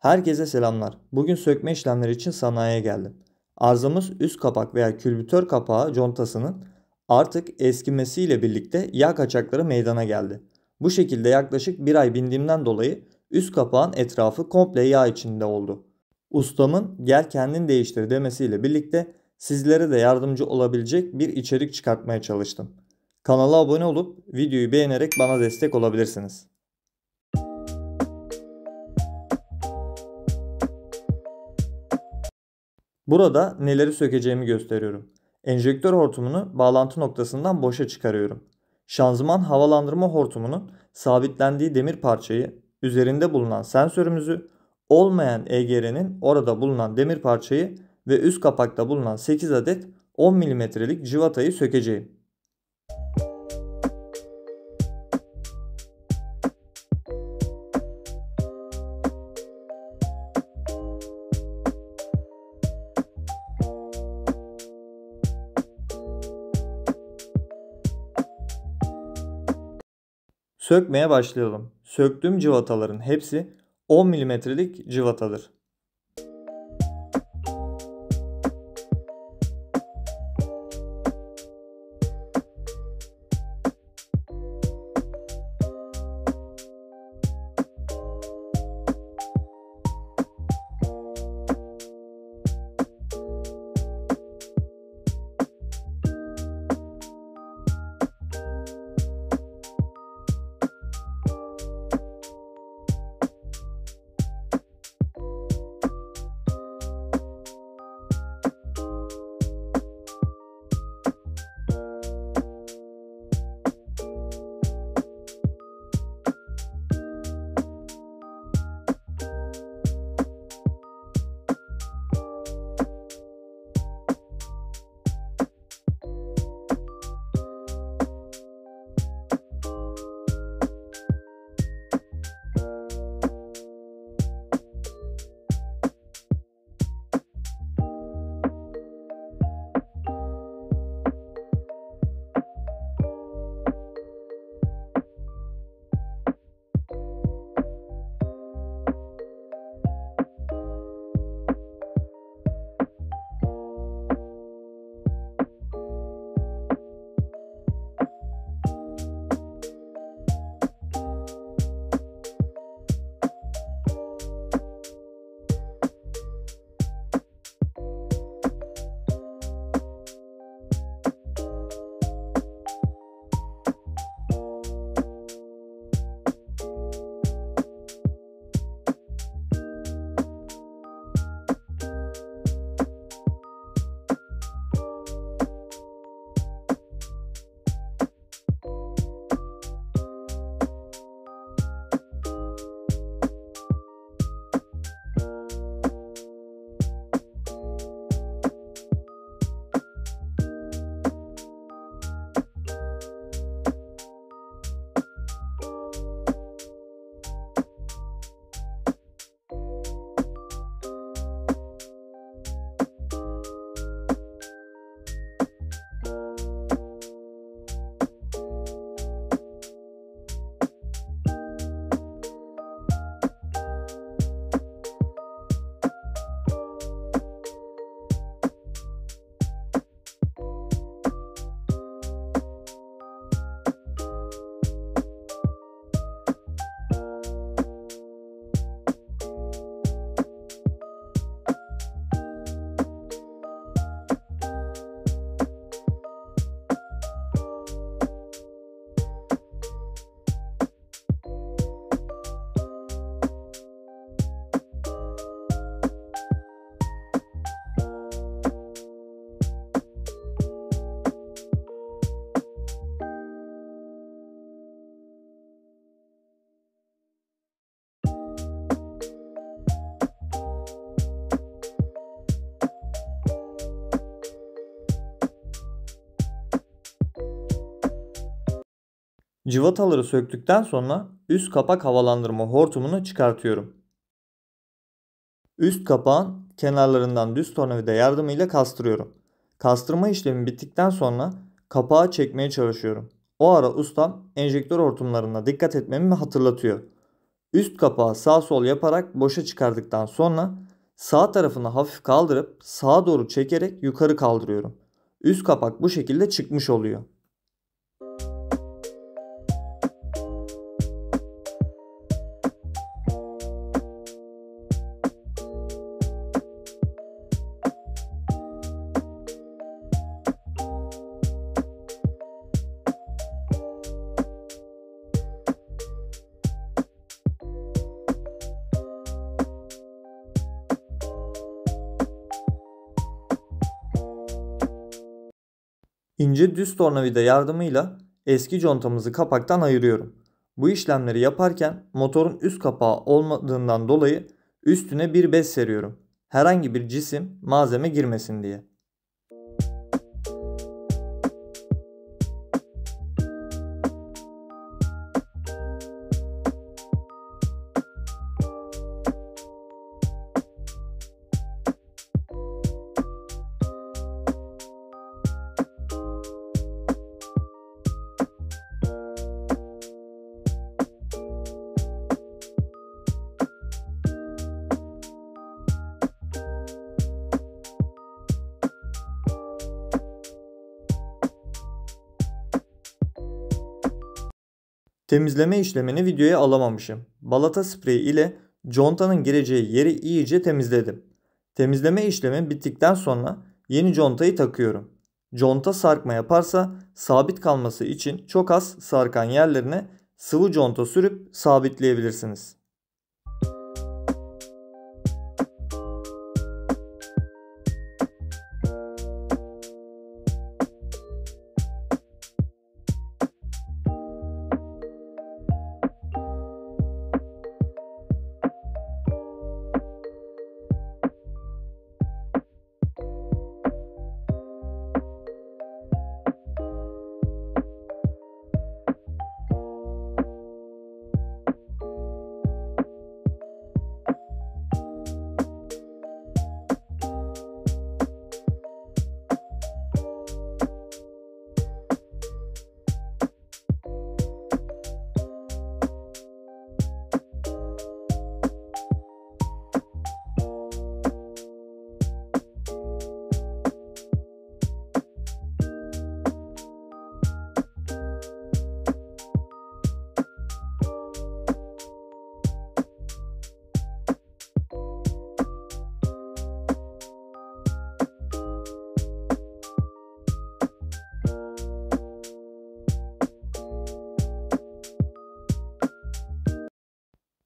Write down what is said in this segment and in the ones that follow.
Herkese selamlar. Bugün sökme işlemleri için sanayiye geldim. Arızamız üst kapak veya külbütör kapağı contasının artık eskimesiyle birlikte yağ kaçakları meydana geldi. Bu şekilde yaklaşık bir ay bindiğimden dolayı üst kapağın etrafı komple yağ içinde oldu. Ustamın gel kendin değiştir demesiyle birlikte sizlere de yardımcı olabilecek bir içerik çıkartmaya çalıştım. Kanala abone olup videoyu beğenerek bana destek olabilirsiniz. Burada neleri sökeceğimi gösteriyorum. Enjektör hortumunu bağlantı noktasından boşa çıkarıyorum. Şanzıman havalandırma hortumunun sabitlendiği demir parçayı, üzerinde bulunan sensörümüzü, olmayan EGR'nin orada bulunan demir parçayı ve üst kapakta bulunan 8 adet 10 mm'lik cıvatayı sökeceğim. Sökmeye başlayalım. Söktüğüm cıvataların hepsi 10 mm'lik cıvatadır. Cıvataları söktükten sonra üst kapak havalandırma hortumunu çıkartıyorum. Üst kapağın kenarlarından düz tornavida yardımıyla kastırıyorum. Kastırma işlemi bittikten sonra kapağı çekmeye çalışıyorum. O ara ustam enjektör hortumlarına dikkat etmemi hatırlatıyor. Üst kapağı sağ sol yaparak boşa çıkardıktan sonra sağ tarafını hafif kaldırıp sağa doğru çekerek yukarı kaldırıyorum. Üst kapak bu şekilde çıkmış oluyor. İnce düz tornavida yardımıyla eski contamızı kapaktan ayırıyorum. Bu işlemleri yaparken motorun üst kapağı olmadığından dolayı üstüne bir bez seriyorum. Herhangi bir cisim, malzeme girmesin diye. Temizleme işlemini videoya alamamışım. Balata spreyi ile contanın gireceği yeri iyice temizledim. Temizleme işlemi bittikten sonra yeni contayı takıyorum. Conta sarkma yaparsa sabit kalması için çok az sarkan yerlerine sıvı conta sürüp sabitleyebilirsiniz.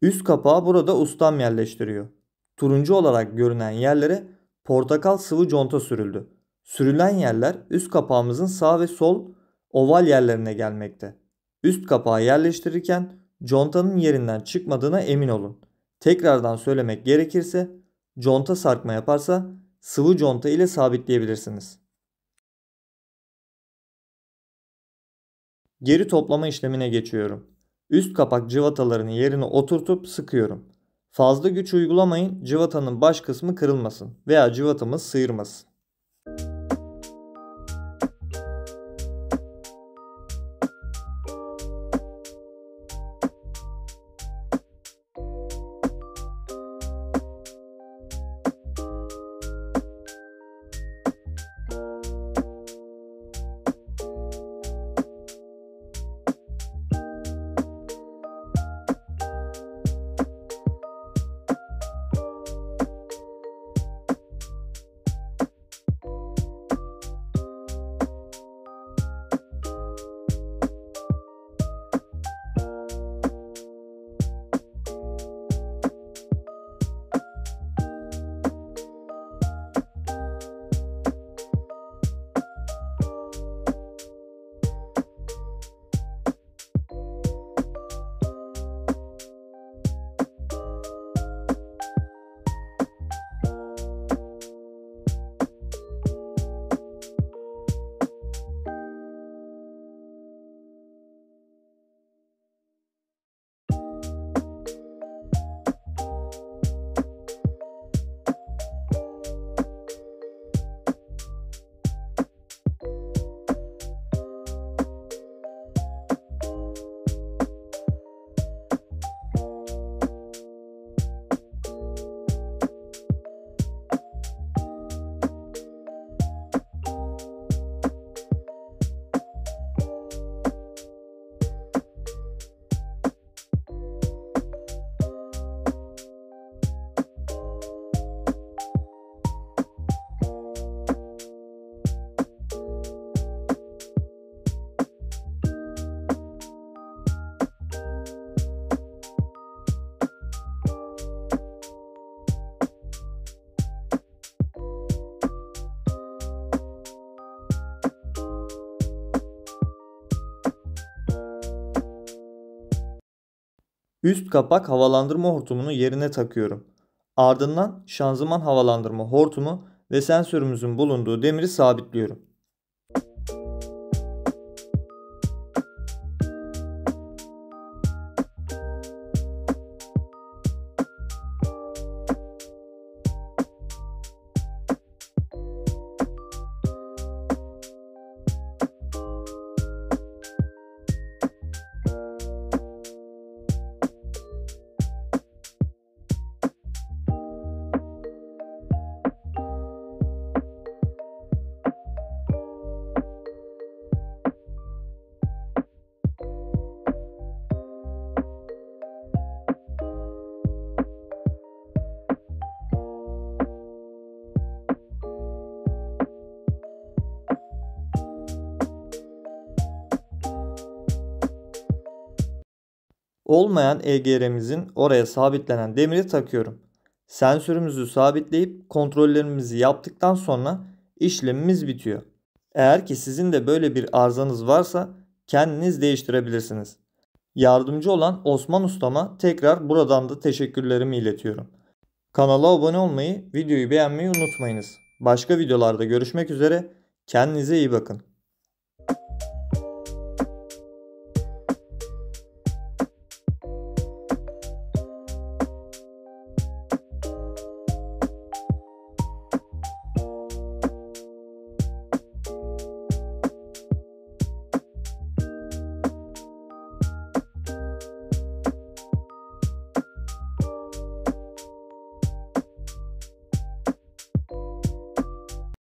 Üst kapağı burada ustam yerleştiriyor. Turuncu olarak görünen yerlere portakal sıvı conta sürüldü. Sürülen yerler üst kapağımızın sağ ve sol oval yerlerine gelmekte. Üst kapağı yerleştirirken contanın yerinden çıkmadığına emin olun. Tekrardan söylemek gerekirse conta sarkma yaparsa sıvı conta ile sabitleyebilirsiniz. Geri toplama işlemine geçiyorum. Üst kapak cıvatalarını yerine oturtup sıkıyorum. Fazla güç uygulamayın, cıvatanın baş kısmı kırılmasın veya cıvatamız sıyırmasın. Üst kapak havalandırma hortumunu yerine takıyorum. Ardından şanzıman havalandırma hortumu ve sensörümüzün bulunduğu demiri sabitliyorum. Olmayan EGR'mizin oraya sabitlenen demiri takıyorum. Sensörümüzü sabitleyip kontrollerimizi yaptıktan sonra işlemimiz bitiyor. Eğer ki sizin de böyle bir arızanız varsa kendiniz değiştirebilirsiniz. Yardımcı olan Osman Ustama tekrar buradan da teşekkürlerimi iletiyorum. Kanala abone olmayı, videoyu beğenmeyi unutmayınız. Başka videolarda görüşmek üzere. Kendinize iyi bakın.